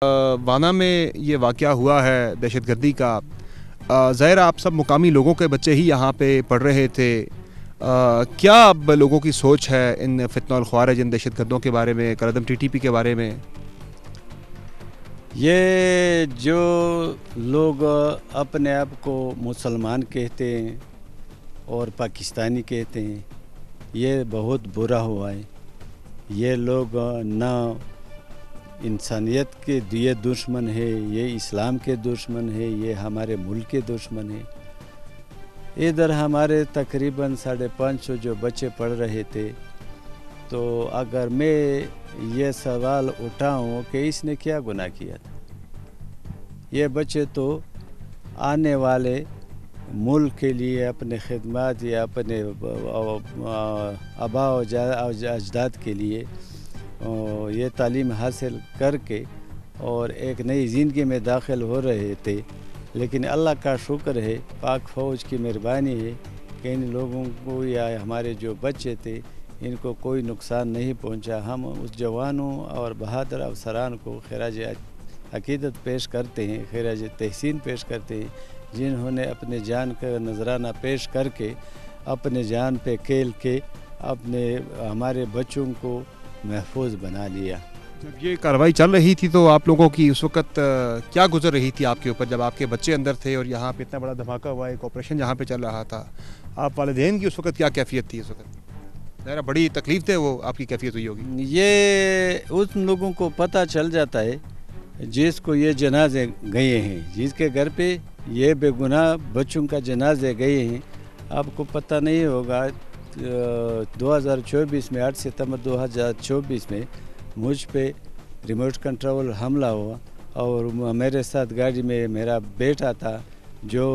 वाना में ये वाक़या हुआ है दहशत गर्दी का। ज़ाहिर आप सब मुकामी लोगों के बच्चे ही यहाँ पे पढ़ रहे थे। क्या अब लोगों की सोच है इन फितना और ख्वारिज इन दहशत गर्दों के बारे में, करदम टीटीपी के बारे में? ये जो लोग अपने आप को मुसलमान कहते हैं और पाकिस्तानी कहते हैं, ये बहुत बुरा हुआ है। ये लोग ना इंसानियत के ये दुश्मन है, ये इस्लाम के दुश्मन है, ये हमारे मुल्क के दुश्मन है। इधर हमारे तकरीबन 550 जो बच्चे पढ़ रहे थे, तो अगर मैं ये सवाल उठाऊं कि इसने क्या गुनाह किया था, ये बच्चे तो आने वाले मुल्क के लिए अपने खिदमत या अपने आबा अजदाद के लिए ये तालीम हासिल करके और एक नई ज़िंदगी में दाखिल हो रहे थे। लेकिन अल्लाह का शुक्र है, पाक फ़ौज की मेहरबानी है कि इन लोगों को या हमारे जो बच्चे थे इनको कोई नुकसान नहीं पहुंचा। हम उस जवानों और बहादुर अफसरान को खिराज अकीदत पेश करते हैं, खिराज तहसीन पेश करते हैं, जिन्होंने अपने जान का नजराना पेश करके अपने जान पे खेल के अपने हमारे बच्चों को महफूज बना लिया। जब ये कार्रवाई चल रही थी तो आप लोगों की उस वक़्त क्या गुजर रही थी आपके ऊपर, जब आपके बच्चे अंदर थे और यहाँ पे इतना बड़ा धमाका हुआ, एक ऑपरेशन जहाँ पे चल रहा था, आप वालिदैन की उस वक़्त क्या कैफियत थी? उस वक़्त ज़रा बड़ी तकलीफ़ थे वो आपकी कैफियत हुई होगी। ये उन लोगों को पता चल जाता है जिसको ये जनाजे गए हैं, जिसके घर पे ये बेगुनाह बच्चों का जनाजे गए हैं। आपको पता नहीं होगा 2024 में 8 सितंबर 2024 में मुझ पे रिमोट कंट्रोल हमला हुआ और मेरे साथ गाड़ी में मेरा बेटा था जो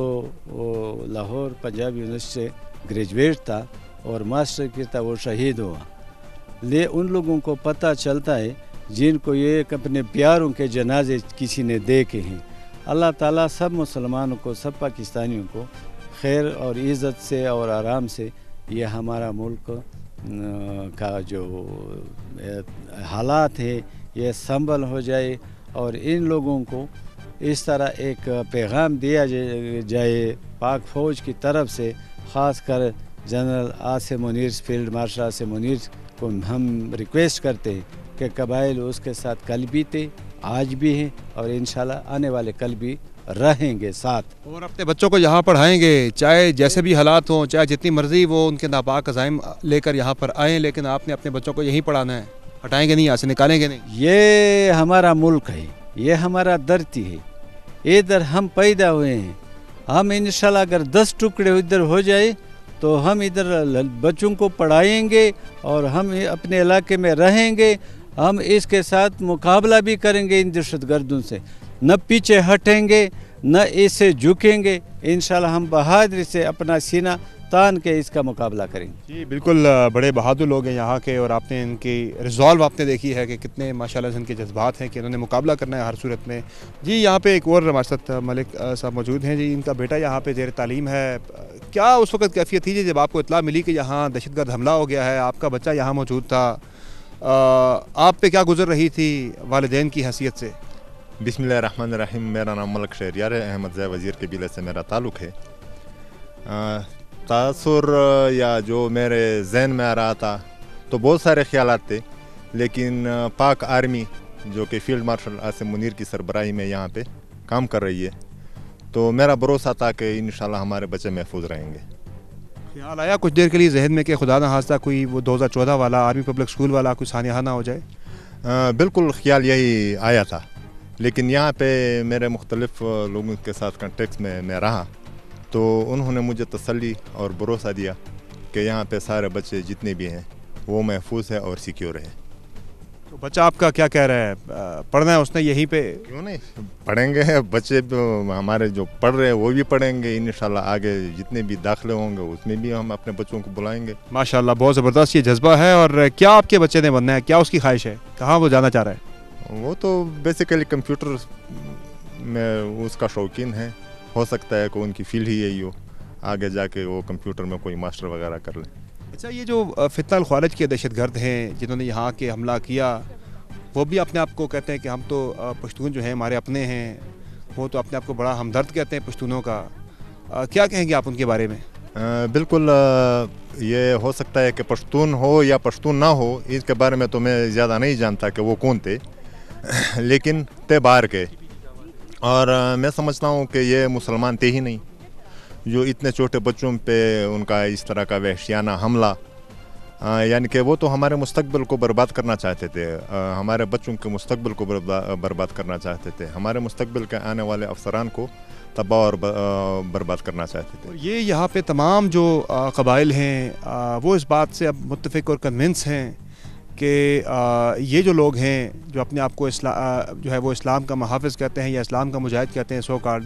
लाहौर पंजाब यूनिवर्सिटी से ग्रेजुएट था और मास्टर की था, वो शहीद हुआ। ले उन लोगों को पता चलता है जिनको ये अपने प्यारों के जनाजे किसी ने देखे हैं। अल्लाह ताला सब मुसलमानों को, सब पाकिस्तानियों को खैर और इज़्ज़त से और आराम से ये हमारा मुल्क का जो हालात है ये संभल हो जाए और इन लोगों को इस तरह एक पैगाम दिया जाए पाक फ़ौज की तरफ से, ख़ास कर general Asim Munir, field marshal Asim Munir को हम रिक्वेस्ट करते हैं कि कबाइल उसके साथ कल भी थे, आज भी हैं और इंशाल्लाह आने वाले कल भी रहेंगे साथ। और अपने बच्चों को यहाँ पढ़ाएंगे, चाहे जैसे भी हालात हों, चाहे जितनी मर्जी वो उनके नापाक अज़ाइम लेकर यहाँ पर आएँ, लेकिन आपने अपने बच्चों को यहीं पढ़ाना है, हटाएंगे नहीं, यहाँ से निकालेंगे नहीं। ये हमारा मुल्क है, ये हमारा धरती है, इधर हम पैदा हुए हैं। हम इंशाल्लाह अगर 10 टुकड़े इधर हो जाए तो हम इधर बच्चों को पढ़ाएंगे और हम अपने इलाके में रहेंगे। हम इसके साथ मुकाबला भी करेंगे इन दहशतगर्दों से, न पीछे हटेंगे न इससे झुकेंगे। इंशाल्लाह हम बहादुरी से अपना सीना तान के इसका मुकाबला करेंगे। जी बिल्कुल, बड़े बहादुर लोग हैं यहाँ के और आपने इनकी रिजॉल्व आपने देखी है कि कितने माशाल्लाह से इनके जज्बात हैं कि इन्होंने मुकाबला करना है हर सूरत में। जी यहाँ पे एक और हमारे साथ मलिक साहब मौजूद हैं। जी इनका बेटा यहाँ पे ज़ेर तालीम है। क्या उस वक्त कैफियत थी जब आपको इत्तला मिली कि यहाँ दहशतगर्द हमला हो गया है, आपका बच्चा यहाँ मौजूद था, आप पे क्या गुजर रही थी वालिदैन की हैसियत से? बिस्मिल्लाहिर्रहमानिर्रहीम। मेरा नाम मलक शहरियार है, अहमद ज़ै वज़ीर कबीले से मेरा ताल्लुक़ है। तासुर या जो मेरे जहन में आ रहा था तो बहुत सारे ख्यालात थे, लेकिन पाक आर्मी जो कि फील्ड मार्शल आसिम मुनीर की सरबराही में यहाँ पे काम कर रही है, तो मेरा भरोसा था कि इंशाल्लाह हमारे बच्चे महफूज रहेंगे। ख्याल आया कुछ देर के लिए जहन में कि खुदा न खास्ता कोई वो 2014 वाला आर्मी पब्लिक स्कूल वाला कुछ सानिया ना हो जाए? बिल्कुल ख्याल यही आया था, लेकिन यहाँ पे मेरे मुख्तलिफ लोगों के साथ कॉन्टेक्ट में मैं रहा तो उन्होंने मुझे तसल्ली और भरोसा दिया कि यहाँ पे सारे बच्चे जितने भी हैं वो महफूज है और सिक्योर है। तो बच्चा आपका क्या कह रहा है, पढ़ना है उसने यहीं पे? क्यों नहीं, पढ़ेंगे बच्चे हमारे जो पढ़ रहे हैं वो भी पढ़ेंगे इंशाल्लाह। आगे जितने भी दाखिले होंगे उसमें भी हम अपने बच्चों को बुलाएंगे। माशाल्लाह बहुत ज़बरदस्त ये जज्बा है। और क्या आपके बच्चे ने बनना है, क्या उसकी ख्वाहिश है, कहाँ वो जाना चाह रहा है? वो तो बेसिकली कंप्यूटर में उसका शौकीन है, हो सकता है कि उनकी फील्ड ही यही हो, आगे जाके वो कंप्यूटर में कोई मास्टर वगैरह कर ले। अच्छा, ये जो फितना ख्वारिज के दहशतगर्द हैं जिन्होंने यहाँ के हमला किया, وہ بھی اپنے آپ کو کہتے ہیں کہ ہم تو پشتون جو ہیں ہمارے اپنے ہیں، وہ تو اپنے آپ کو بڑا ہمدرد کہتے ہیں پشتونوں کا. کیا کہیں گے آپ ان کے بارے میں؟ بالکل یہ ہو سکتا ہے کہ پشتون ہو یا پشتون نہ ہو، اس کے بارے میں تو میں زیادہ نہیں جانتا کہ وہ کون تھے، لیکن تھے باہر کے. اور میں سمجھتا ہوں کہ یہ مسلمان تھے ہی نہیں، جو اتنے چھوٹے بچوں پہ ان کا اس طرح کا وحشیانہ حملہ، یعنی کہ وہ تو ہمارے مستقبل کو برباد کرنا چاہتے تھے، ہمارے بچوں کے مستقبل کو برباد کرنا چاہتے تھے، ہمارے مستقبل کے آنے والے افسران کو تباہ اور برباد کرنا چاہتے تھے. یہ یہاں پہ تمام جو قبائل ہیں وہ اس بات سے اب متفق اور کنونس ہیں کہ یہ جو لوگ ہیں جو اپنے آپ کو جو ہے وہ اسلام کا محافظ کہتے ہیں یا اسلام کا مجاہد کہتے ہیں سو کارڈ،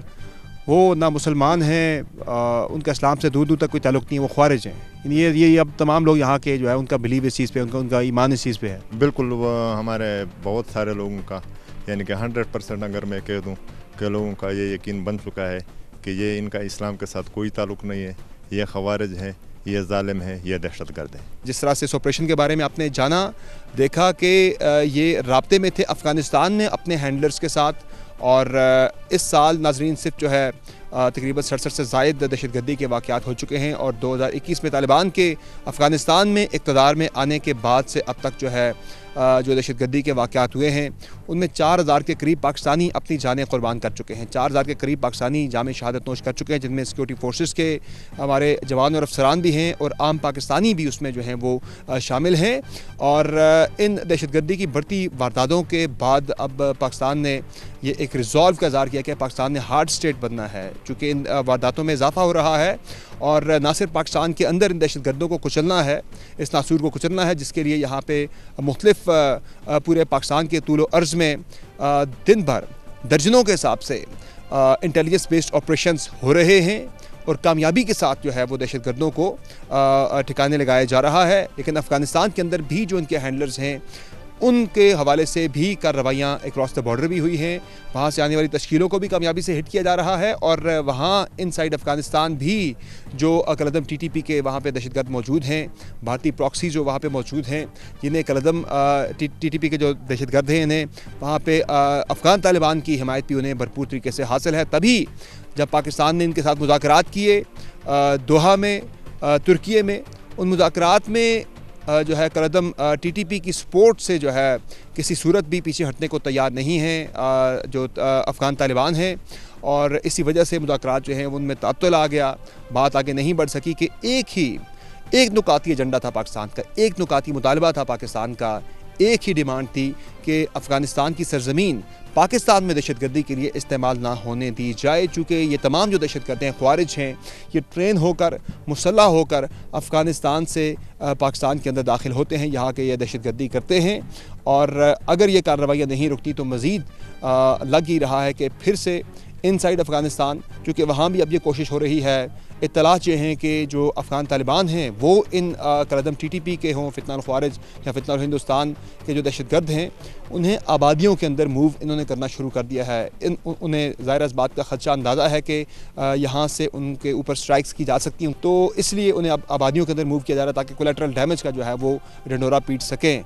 وہ نہ مسلمان ہیں، ان کا اسلام سے دور دور تک کوئی تعلق نہیں، وہ خوارج ہیں. یہ اب تمام لوگ یہاں کے جو ہے ان کا بلیو اس چیز پہ، ان کا ایمان اس چیز پہ ہے. بالکل، وہ ہمارے بہت سارے لوگوں کا، یعنی کہ 100% اگر میں کہہ دوں کہ لوگوں کا یہ یقین بن چکا ہے کہ یہ ان کا اسلام کے ساتھ کوئی تعلق نہیں ہے، یہ خوارج ہیں، یہ ظالم ہے، یہ دہشت گرد ہے. جس طرح سے اس آپریشن کے بارے میں آپ نے جانا، دیکھا کہ یہ رابطے میں تھے افغانستان میں اپنے ہینڈلرز کے ساتھ، اور اس سال ناظرین صرف جو ہے تقریباً 67 سے زائد دہشت گردی کے واقعات ہو چکے ہیں، اور 2021 میں طالبان کے افغانستان میں اقتدار میں آنے کے بعد سے اب تک جو ہے جو دہشت گردی کے واقعات ہوئے ہیں ان میں 4000 کے قریب پاکستانی اپنی جانیں قربان کر چکے ہیں. 4000 کے قریب پاکستانی جام شہادت نوش کر چکے ہیں، جن میں سیکورٹی فورسز کے ہمارے جوان اور افسران بھی ہیں، اور عام پاکستانی بھی اس میں جو ہیں وہ شامل ہیں. اور ان دہشت گردی کی بڑھتی وارداتوں کے بعد اب پاکستان نے یہ ایک ریزالو کا اظہار کیا کہ پاکستان نے ہارڈ اسٹیٹ بننا ہے، چونکہ ان وارداتوں میں اضافہ ہو رہا ہے، اور نہ صرف پاکستان کے اندر ان دہشت گردوں کو کچلنا ہے، اس ناسور کو کچلنا ہے، جس کے لیے یہاں پہ مختلف پورے پاکستان کے طول و عرض میں دن بھر درجنوں کے حساب سے انٹیلیجنس بیسڈ آپریشنز ہو رہے ہیں، اور کامیابی کے ساتھ جو ہے وہ دہشت گردوں کو ٹھکانے لگایا جا رہا ہے. لیکن افغانستان کے اندر بھی جو ان کے ہینڈلرز ہیں ان کے حوالے سے بھی کارروائیاں اکراس دا بارڈر بھی ہوئی ہیں، وہاں سے آنے والی تشکیلوں کو بھی کامیابی سے ہٹ کیا جا رہا ہے، اور وہاں ان سائڈ افغانستان بھی جو کالعدم TTP کے وہاں پہ دہشت گرد موجود ہیں، بھارتی پراکسی جو وہاں پہ موجود ہیں، جنہیں کالعدم TTP کے جو دہشت گرد ہیں انہیں وہاں پہ افغان طالبان کی حمایت بھی انہیں بھرپور طریقے سے حاصل ہے. تبھی جب پاکستان نے ان کے ساتھ مذاکرات کیے دوحہ میں، ترکیے میں، ان مذاکرات میں جو ہے کالعدم TTP کی سپورٹ سے جو ہے کسی صورت بھی پیچھے ہٹنے کو تیار نہیں ہیں جو افغان طالبان ہیں، اور اسی وجہ سے مذاکرات جو ہیں ان میں تعطل آ گیا، بات آگے نہیں بڑھ سکی کہ ایک نکاتی ایجنڈا تھا پاکستان کا، ایک نکاتی مطالبہ تھا پاکستان کا، ایک ہی ڈیمانڈ تھی کہ افغانستان کی سرزمین پاکستان میں دہشت گردی کے لیے استعمال نہ ہونے دی جائے، چونکہ یہ تمام جو دہشت گرد ہیں خوارج ہیں، یہ ٹرین ہو کر مسلح ہو کر افغانستان سے پاکستان کے اندر داخل ہوتے ہیں، یہاں کے یہ دہشت گردی کرتے ہیں. اور اگر یہ کارروائیاں نہیں رکتی تو مزید لگ ہی رہا ہے کہ پھر سے ان سائڈ افغانستان، کیونکہ وہاں بھی اب یہ کوشش ہو رہی ہے، اطلاعات یہ ہیں کہ جو افغان طالبان ہیں وہ ان کالعدم TTP کے ہوں، فتنہ الخوارج یا فتنہ الہندوستان کے جو دہشت گرد ہیں، انہیں آبادیوں کے اندر موو انہوں نے کرنا شروع کر دیا ہے. انہیں ظاہر اس بات کا خدشہ اندازہ ہے کہ یہاں سے ان کے اوپر سٹرائکس کی جا سکتی ہیں، تو اس لیے انہیں اب آبادیوں کے اندر موو کیا جا رہا ہے تاکہ کولیٹرل ڈیمیج کا جو ہے وہ ڈنڈورا پیٹ سکیں.